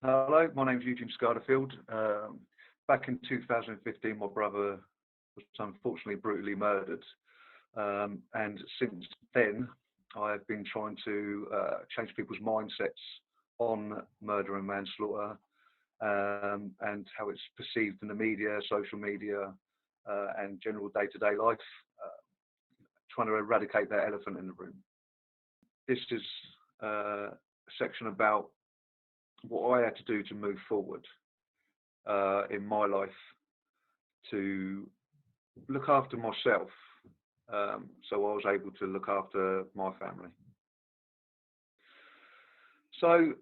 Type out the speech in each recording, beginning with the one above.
Hello, my name's Eugene Scarterfield. Back in 2015, my brother was unfortunately brutally murdered. And since then, I've been trying to change people's mindsets on murder and manslaughter, and how it's perceived in the media, social media, and general day-to-day life, uh, trying to eradicate that elephant in the room. This is a section about what I had to do to move forward in my life to look after myself, so I was able to look after my family. So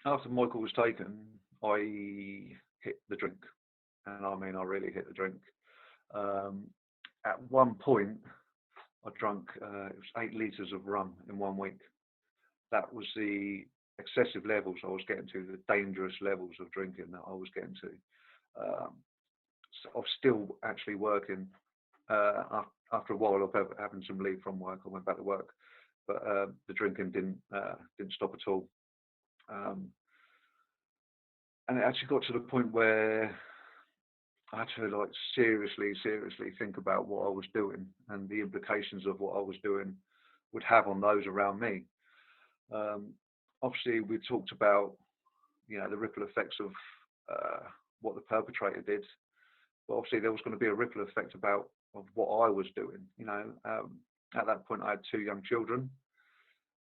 after Michael was taken, I hit the drink, and I mean I really hit the drink. Um, at one point, I drank it was 8 liters of rum in one week. That was the excessive levels I was getting to, the dangerous levels of drinking that I was getting to. Um, so I was still actually working. After a while of having some leave from work, I went back to work, but the drinking didn't stop at all. Um, and it actually got to the point where I had to like seriously think about what I was doing and the implications of what I was doing would have on those around me. Um, Obviously, we talked about the ripple effects of uh, what the perpetrator did, but obviously there was going to be a ripple effect about of what I was doing. At that point, I had two young children.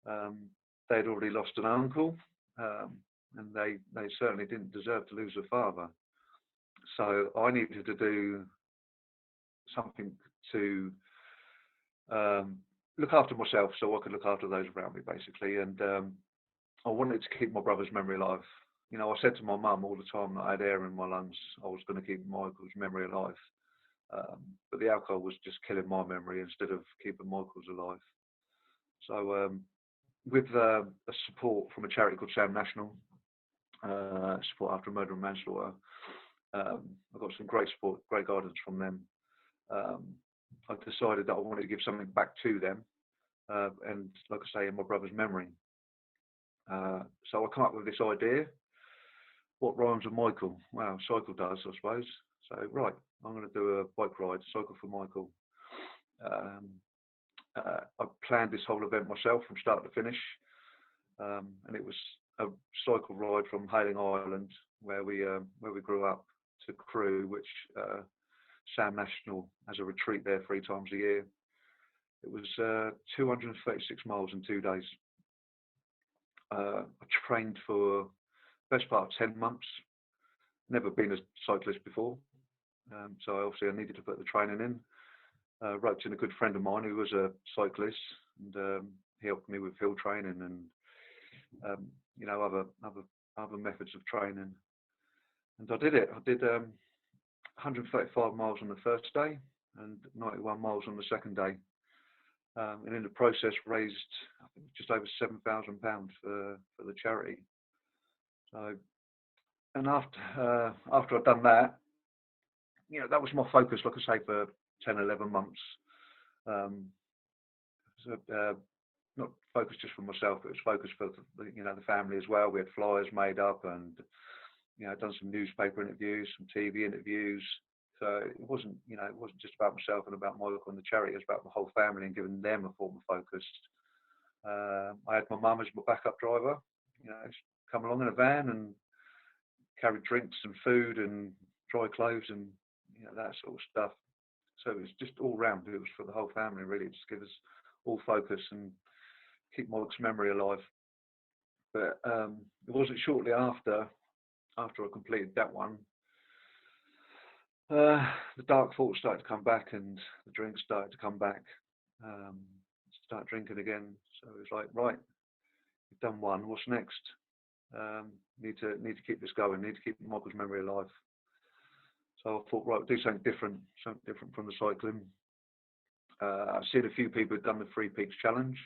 Um, they had already lost an uncle, um, and they certainly didn't deserve to lose a father. So I needed to do something to look after myself, so I could look after those around me, basically. And I wanted to keep my brother's memory alive. I said to my mum all the time that I had air in my lungs. I was going to keep Michael's memory alive. But the alcohol was just killing my memory instead of keeping Michael's alive. So, with a support from a charity called Sam National, support after murder and manslaughter, I got some great support, great guidance from them. Um, I decided that I wanted to give something back to them, and like I say, in my brother's memory. So I come up with this idea. What rhymes with Michael? Well, cycle does, I suppose. So right, I'm going to do a bike ride, cycle for Michael. Um, I planned this whole event myself from start to finish, and it was a cycle ride from Hayling Island, where we grew up, to Crewe, which Sam National has a retreat there 3 times a year. It was 236 miles in 2 days. I trained for the best part of 10 months. Never been a cyclist before, so obviously I needed to put the training in. Roped in a good friend of mine who was a cyclist, and he helped me with hill training and other methods of training. And I did it. I did 135 miles on the first day and 91 miles on the second day, and in the process raised, I think, just over £7,000 for the charity. So, and after I'd done that, that was my focus, like I say, for 10, 11 months. Um, so, not focused just for myself, it was focused for the family as well. We had flyers made up, and done some newspaper interviews, some TV interviews. So it wasn't just about myself and about Michael and the charity. It was about the whole family and giving them a form of focus. I had my mum as my backup driver. She'd come along in a van and carry drinks and food and dry clothes and that sort of stuff. So it was just all round. It was for the whole family, really, just give us all focus and keep Mike's memory alive. But it wasn't shortly after I completed that one, the dark thoughts started to come back and the drinks started to come back. Um, start drinking again. So it was like, right, you've done one. What's next? Need to keep this going. Need to keep Michael's memory alive. So I thought, right, do something different from the cycling. I've seen a few people who've done the Three Peaks Challenge.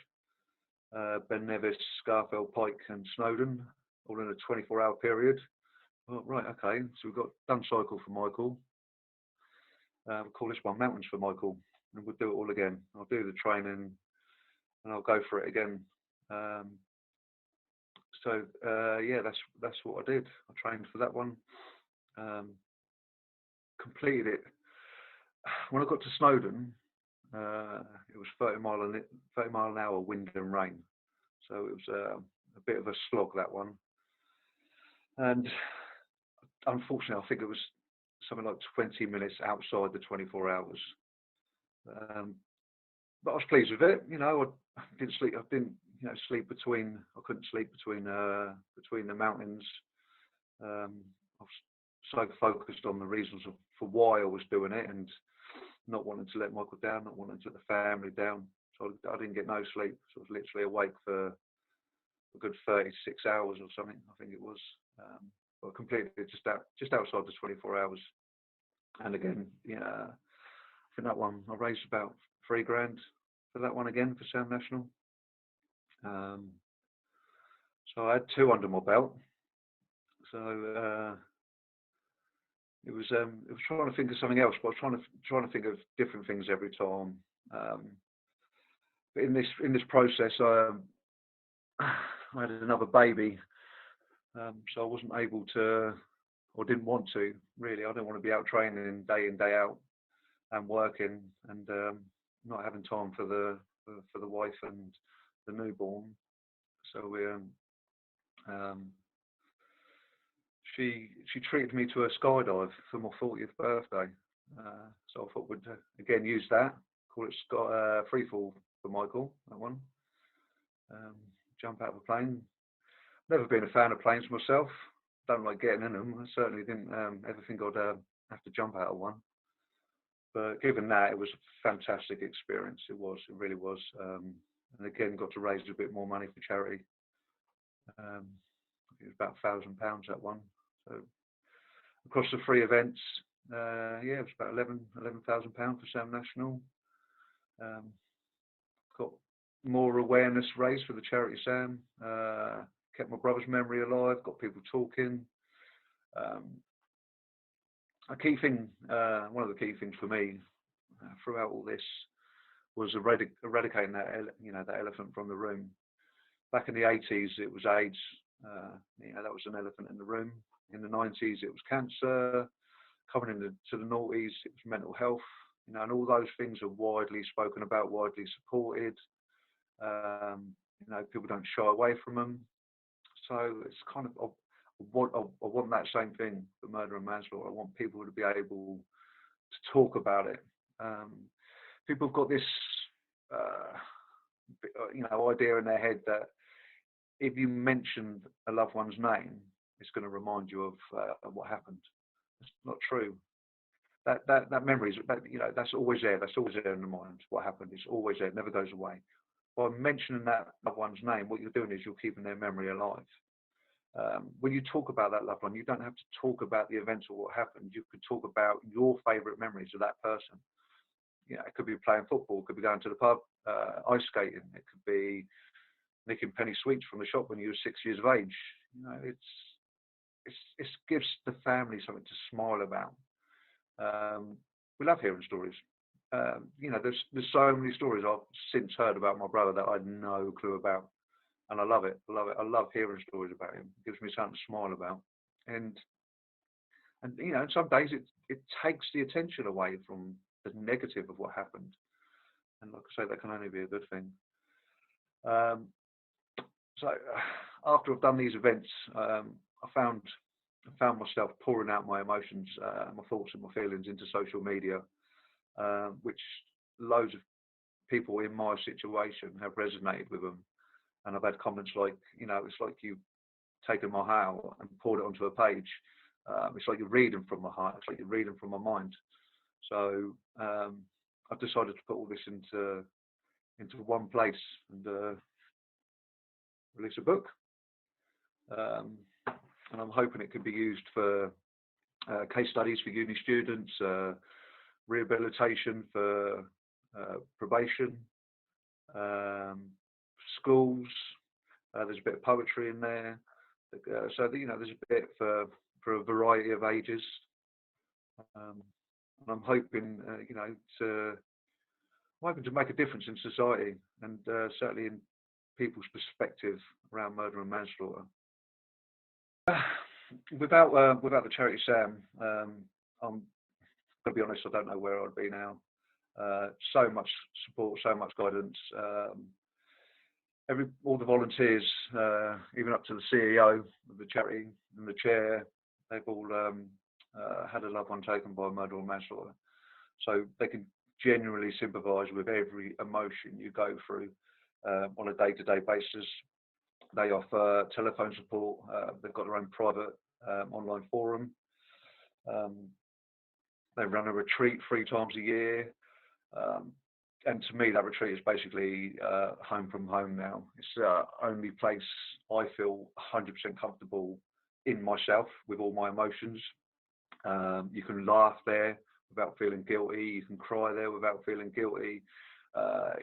Ben Nevis, Scarfell, Pike, and Snowdon, all in a 24-hour period. Well, right, okay. So we've got done cycle for Michael. We'll call this one Mountains for Michael, and we'll do it all again. I'll do the training, and I'll go for it again. So yeah, that's what I did. I trained for that one, um, completed it. When I got to Snowdon, it was 30 mile an hour wind and rain, so it was a bit of a slog, that one. And unfortunately, I think it was something like 20 minutes outside the 24 hours. Um, but I was pleased with it. I didn't sleep. I didn't, sleep between. I couldn't sleep between the mountains. I was so focused on the reasons for why I was doing it, and not wanting to let Michael down, not wanting to let the family down. So I didn't get no sleep. So I was literally awake for a good 36 hours or something, I think it was. But I completed it just outside the 24 hours. And again, I think that one I raised about £3,000 for that one again for Sound National. So I had two under my belt. So it was trying to think of something else, but I was trying to think of different things every time. But in this process, I had another baby, so I wasn't able to, or didn't want to really. I didn't want to be out training day in day out and working, and not having time for the wife and the newborn. So we she treated me to a skydive for my 40th birthday. So I thought we'd again use that, call it free fall for Michael, that one. Jump out of a plane. Never been a fan of planes myself. Don't like getting in them. I certainly didn't ever think I'd have to jump out of one. But given that, it was a fantastic experience. It really was. And again, got to raise a bit more money for charity. It was about £1,000, that one. So across the three events, it was about £11,000 for Sound National. Got more awareness raised for the charity Sam. Kept my brother's memory alive. Got people talking. A key thing, one of the key things for me throughout all this was eradicating that elephant from the room. Back in the 80s, it was AIDS. That was an elephant in the room. In the 90s, it was cancer. Coming into the noughties, it was mental health. And all those things are widely spoken about, widely supported. People don't shy away from them. So it's kind of, I want that same thing for murder and manslaughter. I want people to be able to talk about it. People have got this, idea in their head that if you mention a loved one's name, it's going to remind you of what happened. It's not true. That memory is, that's always there. That's always there in the mind. What happened is always there. It never goes away. By mentioning that loved one's name, what you're doing is you're keeping their memory alive. When you talk about that loved one, you don't have to talk about the events or what happened. You could talk about your favourite memories of that person. It could be playing football, it could be going to the pub, ice skating, it could be nicking penny sweets from the shop when you were 6 years of age. It gives the family something to smile about. We love hearing stories. There's so many stories I've since heard about my brother that I had no clue about, and I love it. I love hearing stories about him. It gives me something to smile about, and some days it takes the attention away from the negative of what happened, and like I say, that can only be a good thing. So after I've done these events, I found myself pouring out my emotions, my thoughts and my feelings into social media, which loads of people in my situation have resonated with them. And I've had comments like, it's like you've taken my heart and poured it onto a page. It's like you're reading from my heart. It's like you're reading from my mind. So I've decided to put all this into one place and release a book. And I'm hoping it could be used for case studies for uni students, rehabilitation for probation, schools. There's a bit of poetry in there, so there's a bit for a variety of ages. And I'm hoping, to make a difference in society, and certainly people's perspective around murder and manslaughter. Without the charity Sam, I'm gonna be honest, I don't know where I'd be now. So much support, so much guidance. All the volunteers, even up to the CEO of the charity and the chair, they've all had a loved one taken by murder or manslaughter, so they can genuinely sympathise with every emotion you go through on a day-to-day basis. They offer telephone support. They've got their own private online forum. They run a retreat 3 times a year. And to me, that retreat is basically home from home now. It's the only place I feel 100% comfortable in myself with all my emotions. You can laugh there without feeling guilty. You can cry there without feeling guilty.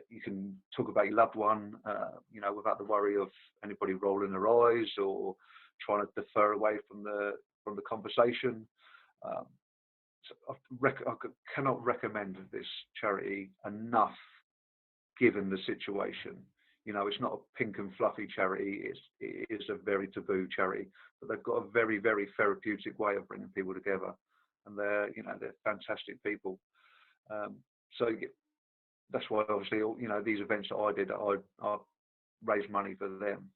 You can talk about your loved one, without the worry of anybody rolling their eyes or trying to defer away from the conversation. So I cannot recommend this charity enough, given the situation. It's not a pink and fluffy charity. It is a very taboo charity, but they've got a very, very therapeutic way of bringing people together, and they're fantastic people. So that's why, obviously, these events that I did, I raised money for them,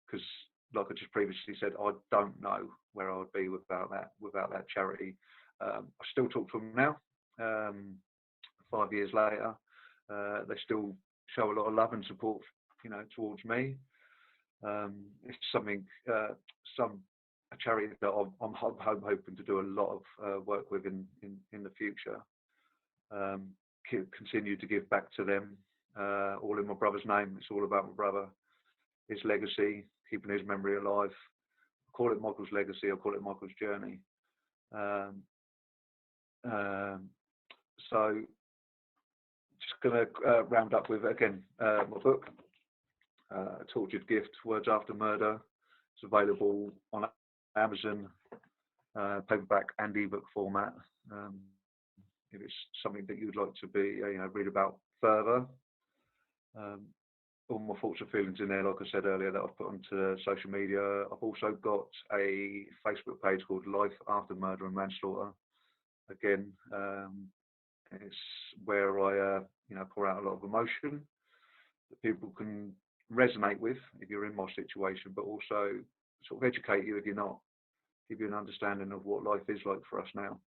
because, like I just previously said, I don't know where I would be without that charity. I still talk to them now, 5 years later. They still show a lot of love and support, towards me. It's something, a charity that I'm hoping to do a lot of work with in the future. Continue to give back to them, all in my brother's name. It's all about my brother, his legacy, keeping his memory alive. I call it Michael's legacy. I call it Michael's journey. So just going to round up with, again, my book, Tortured Gift, Words After Murder. It's available on Amazon, paperback and ebook format. If it's something that you'd like to read about further. All my thoughts and feelings in there, like I said earlier, that I've put onto social media. I've also got a Facebook page called Life After Murder and Manslaughter. Again, it's where I pour out a lot of emotion that people can resonate with if you're in my situation, but also sort of educate you if you're not, give you an understanding of what life is like for us now.